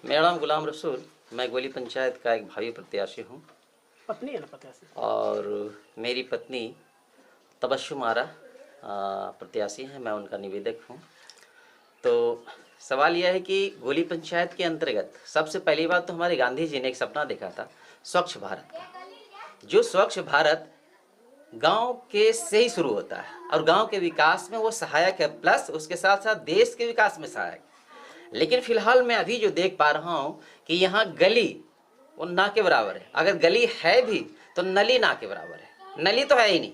मेरा नाम गुलाम रसूल, मैं गोली पंचायत का एक भावी प्रत्याशी हूँ। पत्नी है ना प्रत्याशी? और मेरी पत्नी तबस्सुम आरा प्रत्याशी हैं, मैं उनका निवेदक हूँ। तो सवाल यह है कि गोली पंचायत के अंतर्गत सबसे पहली बात तो हमारे गांधी जी ने एक सपना देखा था स्वच्छ भारत का। जो स्वच्छ भारत गांव के से ही शुरू होता है और गांव के विकास में वो सहायक है, प्लस उसके साथ साथ देश के विकास में सहायक। लेकिन फिलहाल मैं अभी जो देख पा रहा हूँ कि यहाँ गली वो ना के बराबर है। अगर गली है भी तो नली ना के बराबर है। नली तो है ही नहीं,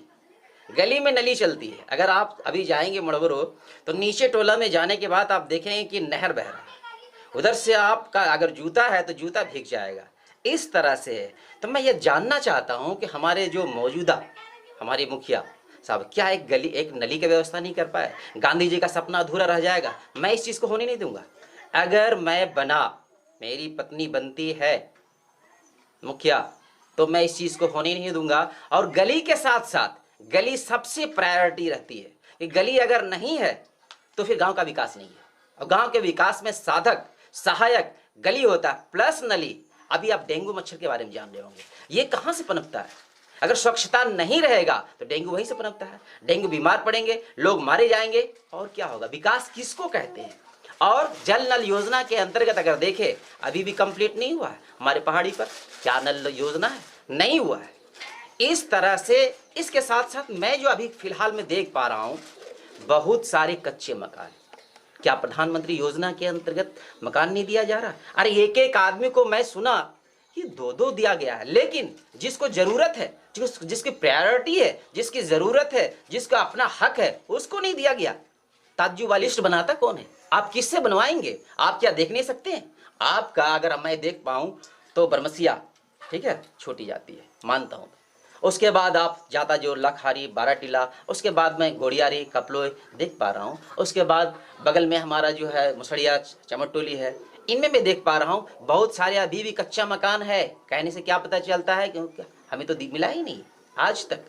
गली में नली चलती है। अगर आप अभी जाएंगे मड़वरो तो नीचे टोला में जाने के बाद आप देखेंगे कि नहर बह रहा है। उधर से आपका अगर जूता है तो जूता भीग जाएगा, इस तरह से है। तो मैं ये जानना चाहता हूँ कि हमारे जो मौजूदा हमारे मुखिया साहब क्या एक गली एक नली की व्यवस्था नहीं कर पाए? गांधी जी का सपना अधूरा रह जाएगा। मैं इस चीज़ को होने नहीं दूंगा। अगर मैं बना, मेरी पत्नी बनती है मुखिया, तो मैं इस चीज़ को होने नहीं दूंगा। और गली के साथ साथ गली सबसे प्रायोरिटी रहती है कि गली अगर नहीं है तो फिर गांव का विकास नहीं है। और गांव के विकास में साधक सहायक गली होता है, प्लस नली। अभी आप डेंगू मच्छर के बारे में जान रहे होंगे, ये कहाँ से पनपता है? अगर स्वच्छता नहीं रहेगा तो डेंगू वहीं से पनपता है। डेंगू बीमार पड़ेंगे, लोग मारे जाएंगे, और क्या होगा? विकास किसको कहते हैं? और जल नल योजना के अंतर्गत अगर देखें, अभी भी कंप्लीट नहीं हुआ है हमारे पहाड़ी पर। क्या नल योजना है? नहीं हुआ है। इस तरह से इसके साथ साथ मैं जो अभी फिलहाल में देख पा रहा हूँ, बहुत सारे कच्चे मकान। क्या प्रधानमंत्री योजना के अंतर्गत मकान नहीं दिया जा रहा? अरे एक एक आदमी को मैं सुना कि दो दो दिया गया है, लेकिन जिसको जरूरत है, जिसकी प्रायोरिटी है, जिसकी जरूरत है, जिसका अपना हक है, उसको नहीं दिया गया। ताज्जुब वाली लिस्ट बनाता कौन है? आप किससे बनवाएंगे? आप क्या देख नहीं सकते हैं? आपका अगर मैं देख पाऊं तो बरमसिया, ठीक है, छोटी जाती है, मानता हूं। उसके बाद आप जाता जो लखारी बाराटीला, उसके बाद मैं गोड़ियारी कपलोई देख पा रहा हूँ। उसके बाद बगल में हमारा जो है मुसड़िया चमटोली है, इनमें मैं देख पा रहा हूँ बहुत सारे अभी भी कच्चा मकान है। कहने से क्या पता चलता है, क्योंकि हमें तो मिला ही नहीं आज तक।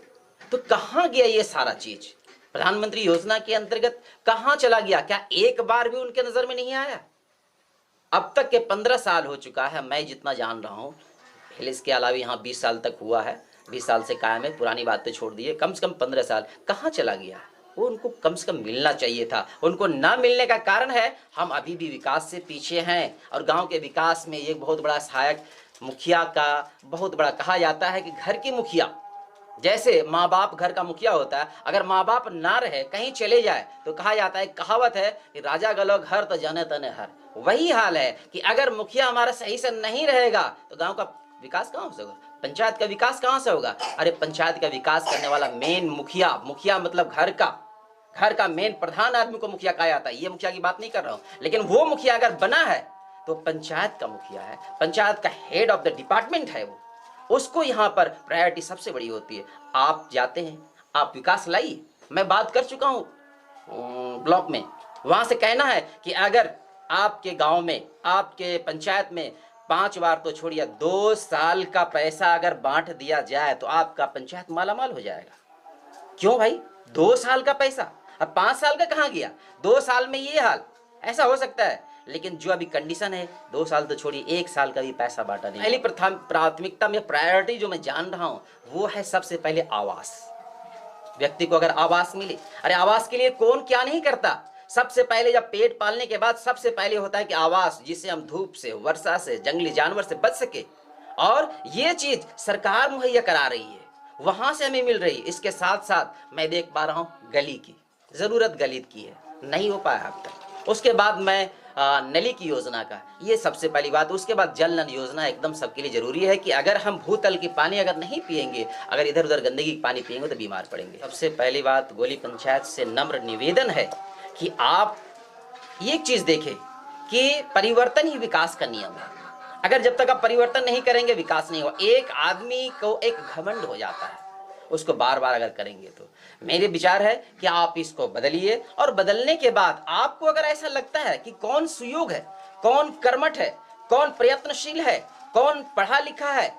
तो कहाँ गया ये सारा चीज? प्रधानमंत्री योजना के अंतर्गत कहाँ चला गया? क्या एक बार भी उनके नजर में नहीं आया? अब तक के 15 साल हो चुका है, मैं जितना जान रहा हूँ। इसके अलावा यहाँ 20 साल तक हुआ है, 20 साल से कायम है, पुरानी बातें छोड़ दिए। कम से कम 15 साल कहाँ चला गया? वो उनको कम से कम मिलना चाहिए था। उनको ना मिलने का कारण है हम अभी भी विकास से पीछे हैं। और गांव के विकास में एक बहुत बड़ा सहायक मुखिया का बहुत बड़ा कहा जाता है कि घर की मुखिया, जैसे माँ बाप घर का मुखिया होता है, अगर माँ बाप ना रहे कहीं चले जाए तो कहा जाता है, कहावत है कि राजा गलो घर तो जाने तने हर। वही हाल है कि अगर मुखिया हमारा सही से नहीं रहेगा तो गांव का विकास कहाँ से होगा? पंचायत का विकास कहाँ से होगा? अरे पंचायत का विकास करने वाला मेन मुखिया, मुखिया मतलब घर का मेन प्रधान आदमी को मुखिया कहा जाता है। ये मुखिया की बात नहीं कर रहा हूँ, लेकिन वो मुखिया अगर बना है तो पंचायत का मुखिया है, पंचायत का हेड ऑफ द डिपार्टमेंट है वो, उसको यहाँ पर प्रायोरिटी सबसे बड़ी होती है। आप जाते हैं, आप विकास लाइए। मैं बात कर चुका हूँ ब्लॉक में, वहां से कहना है कि अगर आपके गांव में, आपके पंचायत में 5 बार तो छोड़िए 2 साल का पैसा अगर बांट दिया जाए तो आपका पंचायत मालामाल हो जाएगा। क्यों भाई? 2 साल का पैसा, अब 5 साल का कहाँ गया? 2 साल में ये हाल, ऐसा हो सकता है? लेकिन जो अभी कंडीशन है, 2 साल तो छोड़िए 1 साल का भी पैसा बांटा नहीं। पहली प्राथमिकता में प्रायोरिटी जो मैं जान रहा हूं वो है सबसे पहले आवास। व्यक्ति को अगर आवास मिले, अरे आवास के लिए कौन क्या नहीं करता? सबसे पहले जब पेट पालने के बाद सबसे पहले होता है कि आवास, जिससे हम धूप से, वर्षा से, जंगली जानवर से बच सके। और ये चीज सरकार मुहैया करा रही है, वहां से हमें मिल रही है। इसके साथ साथ मैं देख पा रहा हूँ गली की जरूरत, गली की है, नहीं हो पाया अब तक। उसके बाद मैं नली की योजना का, ये सबसे पहली बात। उसके बाद जल नल योजना एकदम सबके लिए जरूरी है कि अगर हम भूतल की पानी अगर नहीं पिएंगे, अगर इधर उधर गंदगी की पानी पिएंगे तो बीमार पड़ेंगे। सबसे पहली बात गोली पंचायत से नम्र निवेदन है कि आप एक चीज देखें कि परिवर्तन ही विकास का नियम है। अगर जब तक आप परिवर्तन नहीं करेंगे विकास नहीं होगा। एक आदमी को एक घमंड हो जाता है, उसको बार बार अगर करेंगे तो मेरे विचार है कि आप इसको बदलिए। और बदलने के बाद आपको अगर ऐसा लगता है कि कौन सुयोग है, कौन कर्मठ है, कौन प्रयत्नशील है, कौन पढ़ा लिखा है,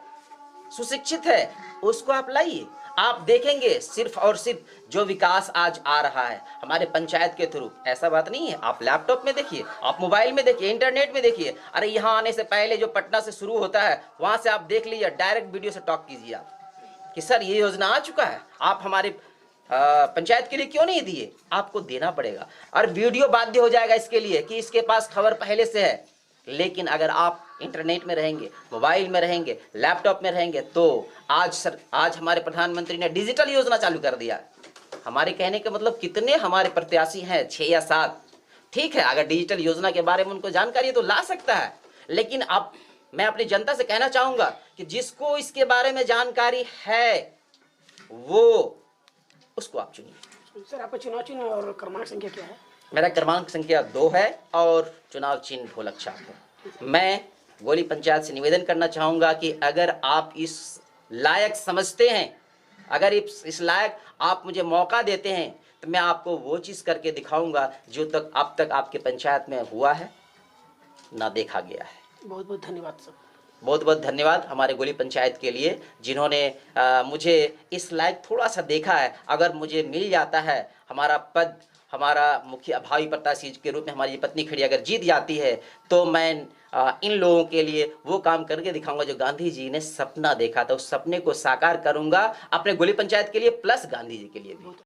सुशिक्षित है, उसको आप लाइए। आप देखेंगे सिर्फ और सिर्फ जो विकास आज आ रहा है हमारे पंचायत के थ्रू, ऐसा बात नहीं है। आप लैपटॉप में देखिए, आप मोबाइल में देखिए, इंटरनेट में देखिए। अरे यहाँ आने से पहले जो पटना से शुरू होता है वहां से आप देख लीजिए, डायरेक्ट वीडियो से टॉक कीजिए आप कि सर ये योजना आ चुका है, आप हमारे पंचायत के लिए क्यों नहीं दिए। आपको देना पड़ेगा और वीडियो बाध्य हो जाएगा इसके लिए कि इसके पास खबर पहले से है। लेकिन अगर आप इंटरनेट में रहेंगे, मोबाइल में रहेंगे, लैपटॉप में रहेंगे, तो आज हमारे प्रधानमंत्री ने डिजिटल योजना चालू कर दिया। हमारे कहने का मतलब कितने हमारे प्रत्याशी हैं, 6 या 7, ठीक है। अगर डिजिटल योजना के बारे में उनको जानकारी है तो ला सकता है। लेकिन अब मैं अपनी जनता से कहना चाहूंगा कि जिसको इसके बारे में जानकारी है वो उसको आप चुनिए। सर आपका चुनाव चिन्ह और क्रमांक संख्या क्या है? मेरा क्रमांक संख्या 2 है और चुनाव चिन्ह ढोलक छाप है। मैं गोली पंचायत से निवेदन करना चाहूंगा कि अगर आप इस लायक समझते हैं, अगर इस लायक आप मुझे मौका देते हैं, तो मैं आपको वो चीज़ करके दिखाऊंगा जो तक अब तक आपके पंचायत में हुआ है ना देखा गया है। बहुत बहुत धन्यवाद सर। बहुत बहुत धन्यवाद हमारे गोली पंचायत के लिए जिन्होंने मुझे इस लायक थोड़ा सा देखा है। अगर मुझे मिल जाता है हमारा पद, हमारा मुखिया भावी प्रत्याशी के रूप में हमारी पत्नी खड़ी अगर जीत जाती है, तो मैं इन लोगों के लिए वो काम करके दिखाऊंगा जो गांधी जी ने सपना देखा था। उस सपने को साकार करूंगा अपने गोली पंचायत के लिए प्लस गांधी जी के लिए भी।